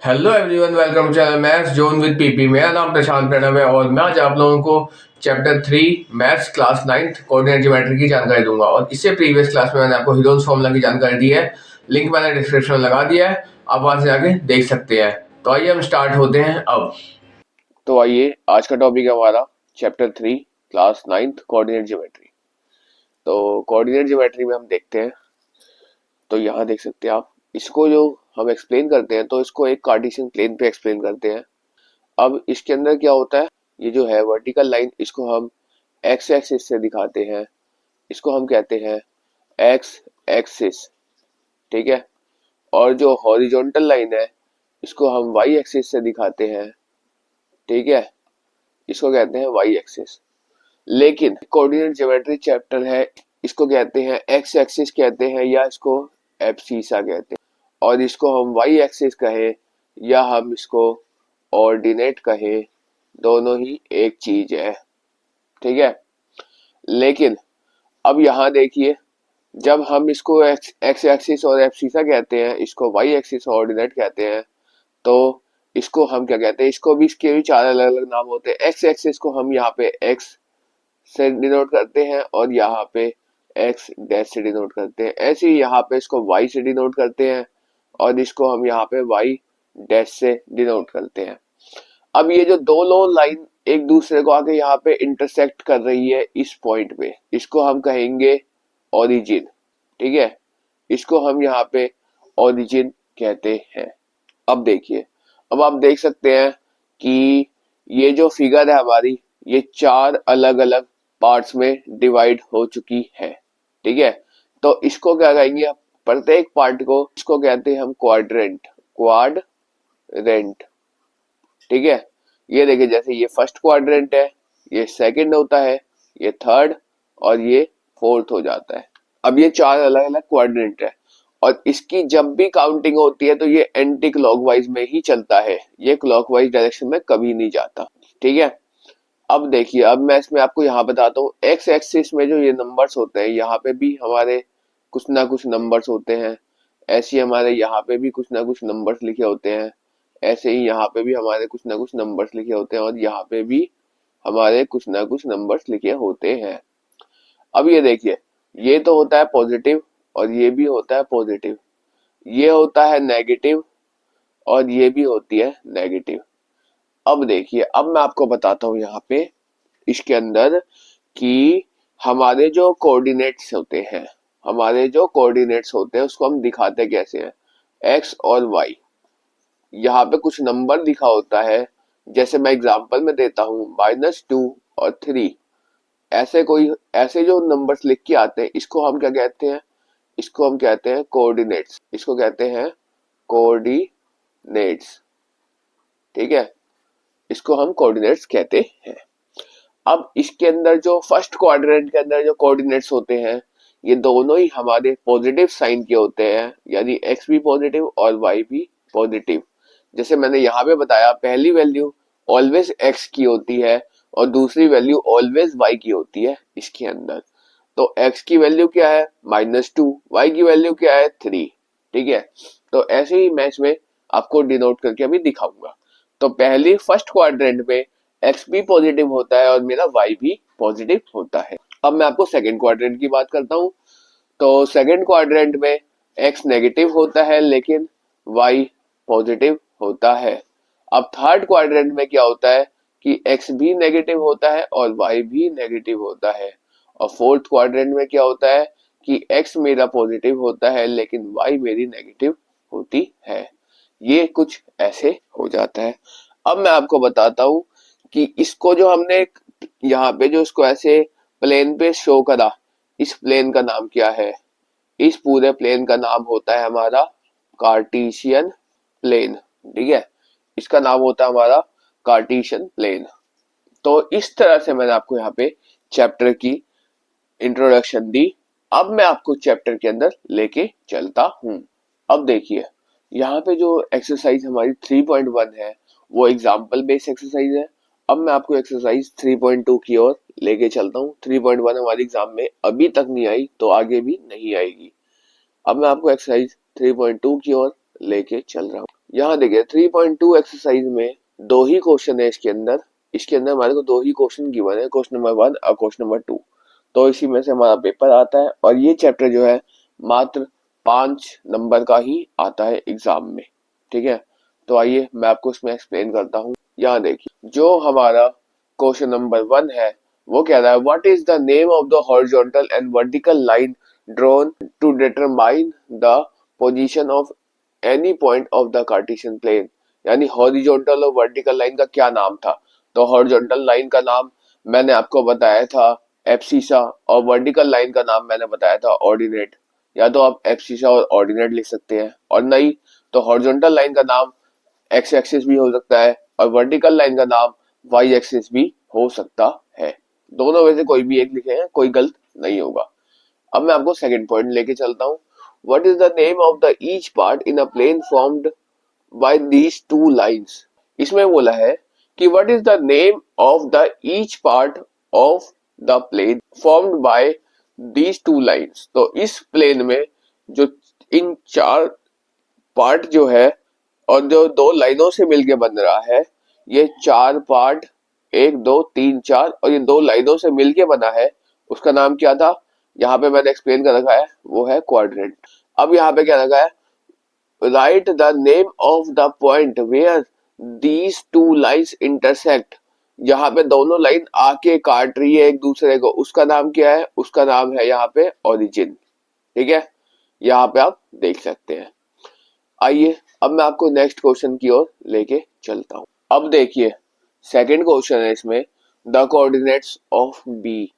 Hello everyone, welcome channel maths zone with PP. मेरा नाम प्रशांत प्रणव है और मैं आज आप लोगों को chapter 3 maths class 9th coordinate geometry की जानकारी दूंगा। और इससे प्रीवियस क्लास में मैंने आपको हीरोज फॉर्मूला की जानकारी दी है, लिंक मैंने डिस्क्रिप्शन में लगा दिया है, आप वहां से जाके देख सकते हैं। तो आइए हम स्टार्ट होते हैं अब। तो आइए, आज का टॉपिक है हमारा chapter 3 class 9th coordinate geometry. तो कोऑर्डिनेट ज्योमेट्री में हम देखते हैं, तो यहाँ देख सकते हैं आप, इसको जो हम एक्सप्लेन करते हैं तो इसको एक कार्टेशियन प्लेन पे एक्सप्लेन करते हैं। अब इसके अंदर क्या होता है, ये जो है वर्टिकल लाइन, इसको हम एक्स एक्सिस से दिखाते हैं, इसको हम कहते हैं एक्स एक्सिस, ठीक है। और जो हॉरिजॉन्टल लाइन है इसको हम वाई एक्सिस से दिखाते हैं, ठीक है, इसको कहते हैं वाई एक्सिस। लेकिन कोऑर्डिनेट ज्योमेट्री चैप्टर है, इसको कहते हैं एक्स एक्सिस कहते हैं या इसको एब्सिसा कहते हैं, और इसको हम वाई एक्सिस कहें या हम इसको ऑर्डिनेट कहें, दोनों ही एक चीज है, ठीक है। लेकिन अब यहाँ देखिए, जब हम इसको एक्स एक्सिस और एब्सिसा कहते हैं, इसको वाई एक्सिस और ऑर्डिनेट कहते हैं, तो इसको हम क्या कहते हैं, इसको भी, इसके भी चार अलग अलग नाम होते हैं। एक्स एक्सिस को हम यहाँ पे एक्स से डिनोट करते हैं और यहाँ पे एक्स डैश से डिनोट करते हैं। ऐसे ही यहाँ पे इसको वाई से डिनोट करते हैं और इसको हम यहाँ पे वाई डैश से डिनोट करते हैं। अब ये जो दोनों लाइन एक दूसरे को आके यहाँ पे इंटरसेक्ट कर रही है इस पॉइंट पे, इसको हम कहेंगे ओरिजिन, ठीक है, इसको हम यहाँ पे ओरिजिन कहते हैं। अब देखिए, अब आप देख सकते हैं कि ये जो फिगर है हमारी, ये चार अलग अलग पार्ट्स में डिवाइड हो चुकी है, ठीक है। तो इसको क्या कहेंगे, प्रत्येक पार्ट को इसको कहते हैं हम क्वाड्रेंट, क्वाड्रेंट, ठीक है। ये देखिए, जैसे ये फर्स्ट क्वाड्रेंट है, ये सेकंड होता है, ये थर्ड और ये फोर्थ हो जाता है। अब ये चार अलग अलग क्वाड्रेंट है और इसकी जब भी काउंटिंग होती है तो ये एंटी क्लॉकवाइज में ही चलता है, ये क्लॉकवाइज डायरेक्शन में कभी नहीं जाता, ठीक है। अब देखिए, अब मैं इसमें आपको यहाँ बताता हूँ, एक्स एक्सिस में जो ये नंबर्स होते हैं, यहाँ पे भी हमारे कुछ ना कुछ नंबर्स होते हैं, ऐसे हमारे यहाँ पे भी कुछ ना कुछ नंबर्स लिखे होते हैं, ऐसे ही यहाँ पे भी हमारे कुछ ना कुछ नंबर्स लिखे होते हैं और यहाँ पे भी हमारे कुछ ना कुछ नंबर्स लिखे होते हैं। अब ये देखिए, ये तो होता है पॉजिटिव और ये भी होता है पॉजिटिव, ये होता है नेगेटिव और ये भी होती है नेगेटिव। अब देखिए, अब मैं आपको बताता हूँ यहाँ पे इसके अंदर कि हमारे जो कोऑर्डिनेट्स होते हैं, हमारे जो कोऑर्डिनेट्स होते हैं उसको हम दिखाते कैसे हैं, एक्स और वाई। यहाँ पे कुछ नंबर लिखा होता है, जैसे मैं एग्जांपल में देता हूँ -2 और 3, ऐसे जो नंबर्स लिख के आते हैं, इसको हम क्या कहते हैं, इसको हम कहते हैं कोऑर्डिनेट्स, इसको कहते हैं कोऑर्डिनेट्स, ठीक है, इसको हम कोऑर्डिनेट्स कहते हैं। अब इसके अंदर जो फर्स्ट क्वाड्रेंट के अंदर जो कोऑर्डिनेट्स होते हैं, ये दोनों ही हमारे पॉजिटिव साइन के होते हैं, यानी एक्स भी पॉजिटिव और वाई भी पॉजिटिव। जैसे मैंने यहाँ पे बताया, पहली वैल्यू ऑलवेज एक्स की होती है और दूसरी वैल्यू ऑलवेज वाई की होती है इसके अंदर। तो एक्स की वैल्यू क्या है, -2, वाई की वैल्यू क्या है, 3, ठीक है। तो ऐसे ही मैं इसमें आपको डिनोट करके अभी दिखाऊंगा। तो पहली फर्स्ट क्वाड्रेंट में एक्स भी पॉजिटिव होता है और मेरा वाई भी पॉजिटिव होता है। अब मैं आपको सेकंड क्वाड्रेंट की बात करता हूँ। तो सेकंड क्वाड्रेंट में एक्स नेगेटिव होता है लेकिन वाई पॉजिटिव होता है। अब थर्ड क्वाड्रेंट में क्या होता है कि एक्स भी नेगेटिव होता है और वाई भी नेगेटिव होता है। और फोर्थ क्वाड्रेंट में क्या होता है कि एक्स मेरा पॉजिटिव होता है लेकिन वाई मेरी नेगेटिव होती है। ये कुछ ऐसे हो जाता है। अब मैं आपको बताता हूँ कि इसको जो हमने यहाँ पे जो इसको ऐसे प्लेन पे शो करा, इस प्लेन का नाम क्या है, इस पूरे प्लेन का नाम होता है हमारा कार्टेशियन प्लेन, ठीक है, इसका नाम होता है हमारा कार्टेशियन प्लेन। तो इस तरह से मैंने आपको यहाँ पे चैप्टर की इंट्रोडक्शन दी। अब मैं आपको चैप्टर के अंदर लेके चलता हूँ। अब देखिए, यहाँ पे जो एक्सरसाइज हमारी 3.1 है वो एग्जाम्पल बेस्ड एक्सरसाइज है। अब मैं आपको एक्सरसाइज 3.2 की ओर लेके चलता हूँ। 3.1 हमारे एग्जाम में अभी तक नहीं आई तो आगे भी नहीं आएगी। अब मैं आपको एक्सरसाइज 3.2 की ओर लेके चल रहा हूँ। यहाँ देखिए 3.2 एक्सरसाइज में दो ही क्वेश्चन है इसके अंदर हमारे को दो ही क्वेश्चन गिवन है, क्वेश्चन नंबर 1 और क्वेश्चन नंबर 2। तो इसी में से हमारा पेपर आता है और ये चैप्टर जो है मात्र 5 नंबर का ही आता है एग्जाम में। ठीक है, तो आइए मैं आपको इसमें एक्सप्लेन करता हूँ। यहाँ देखिए जो हमारा क्वेश्चन नंबर 1 है वो कह रहा है what is the name of the horizontal and vertical line drawn to determine the position of any point of the Cartesian plane. यानी हॉरिजॉन्टल और वर्टिकल लाइन का क्या नाम था? तो हॉरिजॉन्टल लाइन का नाम मैंने आपको बताया था एब्सिसा और वर्टिकल लाइन का नाम मैंने बताया था ऑर्डिनेट। या तो आप एब्सिसा और ऑर्डिनेट लिख सकते हैं, और नहीं तो हॉरिजॉन्टल लाइन का नाम एक्स एक्सिस भी हो सकता है और वर्टिकल लाइन का नाम वाई एक्सिस भी हो सकता है। दोनों में से कोई भी एक लिखे हैं, कोई गलत नहीं होगा। अब मैं आपको सेकंड पॉइंट लेके चलता हूँ। What is the name of the each part in a plane formed by these two lines. इसमें बोला है कि what is the name of the each part of the plane formed by these two lines. तो इस plane में जो इन चार part जो है और जो दो लाइनों से मिलके बन रहा है, ये चार पार्ट 1 2 3 4 और ये दो लाइनों से मिलके बना है, उसका नाम क्या था? यहाँ पे मैंने एक्सप्लेन कर रखा है, वो है क्वाड्रेंट। अब यहाँ पे क्या रखा है? Write the name of the point where these two lines intersect. यहाँ पे दोनों लाइन आके काट रही है एक दूसरे को, उसका नाम क्या है? उसका नाम है यहाँ पे ओरिजिन। ठीक है, यहाँ पे आप देख सकते हैं। आइए अब मैं आपको नेक्स्ट क्वेश्चन की ओर लेके चलता हूँ। अब देखिए सेकंड क्वेश्चन है इसमें द कोऑर्डिनेट्स ऑफ बी।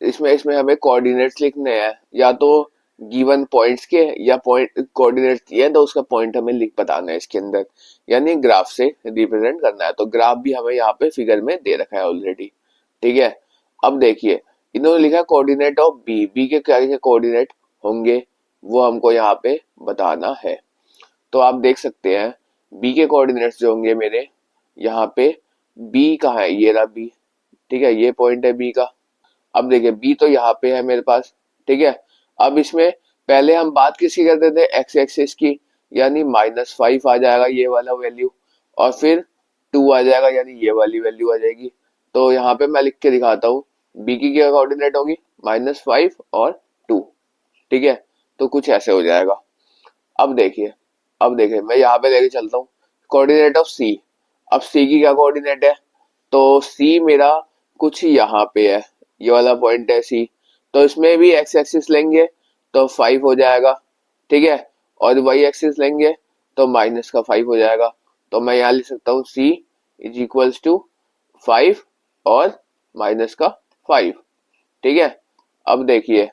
इसमें हमें कोऑर्डिनेट्स लिखने हैं, या तो गिवन पॉइंट्स के या पॉइंट कोऑर्डिनेट्स दिए तो उसका पॉइंट हमें लिख बताना है इसके अंदर, यानी ग्राफ से रिप्रेजेंट करना है। तो ग्राफ भी हमें यहाँ पे फिगर में दे रखा है ऑलरेडी। ठीक है, अब देखिए इन्होंने लिखा कोऑर्डिनेट ऑफ बी। बी के क्या कोऑर्डिनेट होंगे वो हमको यहाँ पे बताना है। तो आप देख सकते हैं बी के कोऑर्डिनेट्स जो होंगे मेरे यहाँ पे, बी कहाँ है? ये रहा बी। ठीक है, ये पॉइंट है बी का। अब देखिए बी तो यहाँ पे है मेरे पास। ठीक है, अब इसमें पहले हम बात किसकी करते थे? एक्स एक्सिस की, यानी -5 आ जाएगा ये वाला वैल्यू, और फिर 2 आ जाएगा, यानी ये वाली वैल्यू आ जाएगी। तो यहाँ पे मैं लिख के दिखाता हूँ बी की क्या कोऑर्डिनेट होगी? -5 और 2। ठीक है, तो कुछ ऐसे हो जाएगा। अब देखिए मैं यहाँ पे लेके चलता हूँ कोऑर्डिनेट ऑफ सी। अब सी की क्या कोऑर्डिनेट है? तो सी मेरा कुछ यहाँ पे है, ये वाला पॉइंट है सी। तो इसमें भी एक्स एक्सिस लेंगे तो 5 हो जाएगा। ठीक है, और वाई एक्सिस लेंगे तो -5 हो जाएगा। तो मैं यहाँ लिख सकता हूँ सी इज इक्वल्स टू 5 और -5। ठीक है, अब देखिए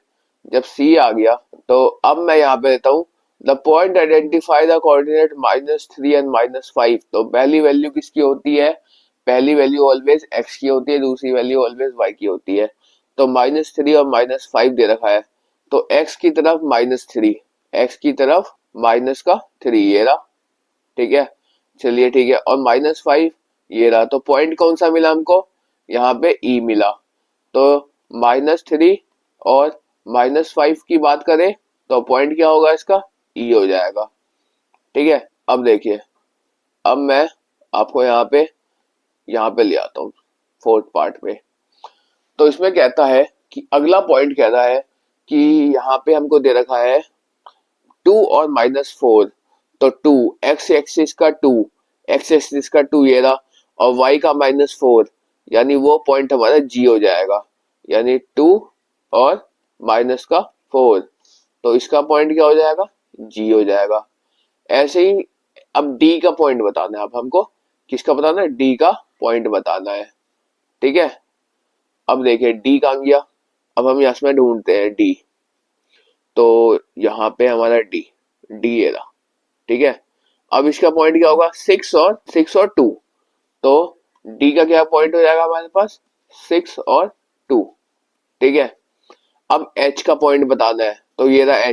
जब सी आ गया तो अब मैं यहाँ पे लेता हूँ the point identify the coordinate -3 and -5। तो पहली वैल्यू किसकी होती है? पहली वैल्यू ऑलवेज एक्स की होती है, दूसरी वैल्यू ऑलवेज वाई की होती है। तो -3 और -5 दे रखा है, तो एक्स की तरफ -3, एक्स की तरफ -3 ये रहा। ठीक है, चलिए ठीक है, और -5 ये रहा। तो पॉइंट कौन सा मिला हमको? यहाँ पे ई मिला। तो -3 और -5 की बात करें तो पॉइंट क्या होगा इसका? ई हो जाएगा। ठीक है, अब देखिए अब मैं आपको यहाँ पे ले आता हूँ फोर्थ पार्ट में। तो इसमें कहता है कि अगला पॉइंट कह रहा है कि यहाँ पे हमको दे रखा है 2 और -4। तो 2 एक्स एक्सिस का 2, एक्स एक्सिस का 2 ये रहा, और y का -4, यानी वो पॉइंट हमारा g हो जाएगा, यानी 2 और -4। तो इसका पॉइंट क्या हो जाएगा? g हो जाएगा। ऐसे ही अब d का पॉइंट बताना है। अब हमको किसका बताना है? d का पॉइंट बताना है। ठीक है, अब देखिए d कहाँ गया? अब हम इसमें ढूंढते हैं d। तो यहाँ पे हमारा d ये रहा। ठीक है, अब इसका पॉइंट क्या होगा? 6 और 2। तो d का क्या पॉइंट हो जाएगा हमारे पास? 6 और 2। ठीक है, अब h का पॉइंट बताना है। तो ये रहा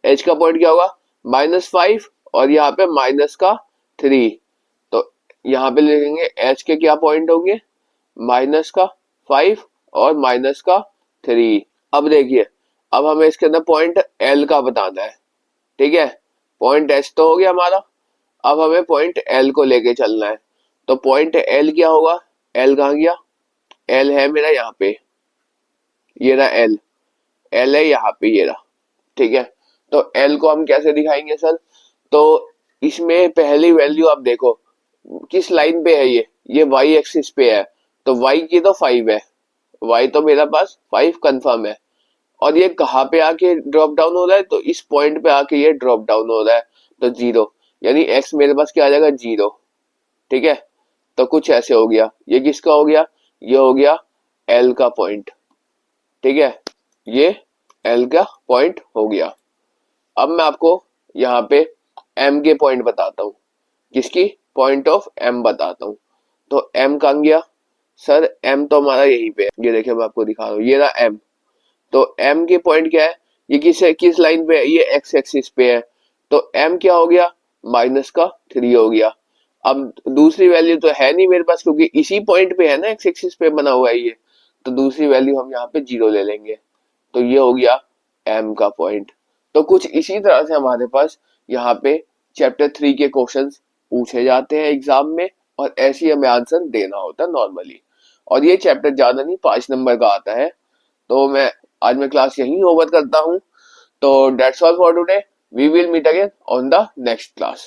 h का पॉइंट क्या होगा? -5 और यहाँ पे -3। तो यहाँ पे लिखेंगे h के क्या पॉइंट होंगे? -5 और -3। अब देखिए अब हमें इसके अंदर पॉइंट l का बताना है। ठीक है, पॉइंट h तो हो गया हमारा। अब हमें पॉइंट एल को लेके चलना है। तो पॉइंट एल क्या होगा, एल कहाँ गया, एल है मेरा यहाँ पे, ये रहा एल, एल है यहाँ पे, ये रहा, ठीक है। तो एल को हम कैसे दिखाएंगे सर, तो इसमें पहली वैल्यू आप देखो किस लाइन पे है, ये वाई एक्सिस पे है, तो वाई की तो 5 है, वाई तो मेरा पास 5 कंफर्म है। और ये कहाँ पे आके ड्रॉप डाउन हो रहा है, तो इस पॉइंट पे आके ये ड्रॉप डाउन हो रहा है, तो 0, यानी एक्स मेरे पास क्या आ जाएगा, 0, ठीक है। तो कुछ ऐसे हो गया, ये किसका हो गया, ये हो गया एल का पॉइंट, ठीक है, ये एल का पॉइंट हो गया। अब मैं आपको यहाँ पे एम के पॉइंट बताता हूँ, किसकी, पॉइंट ऑफ एम बताता हूँ। तो एम कहाँ गया सर, एम तो हमारा यहीं पे है, ये देखिए मैं आपको दिखा रहा हूँ, ये रहा एम। तो एम के पॉइंट क्या है, ये किस लाइन पे है, ये एक्स एक्सिस पे है, तो एम क्या हो गया, -3 हो गया। अब दूसरी वैल्यू तो है नहीं मेरे पास, क्योंकि इसी पॉइंट पे है ना, एक्स एक्सिस पे बना हुआ है ये, तो दूसरी वैल्यू हम यहाँ पे 0 ले लेंगे, तो ये हो गया एम का पॉइंट। तो कुछ इसी तरह से हमारे पास यहाँ पे चैप्टर 3 के क्वेश्चंस पूछे जाते हैं एग्जाम में, और ऐसे ही हमें आंसर देना होता है नॉर्मली। और ये चैप्टर ज्यादा नहीं, 5 नंबर का आता है। तो आज मैं क्लास यहीं ओवर करता हूँ। तो that's all for today, we will meet again on the next class.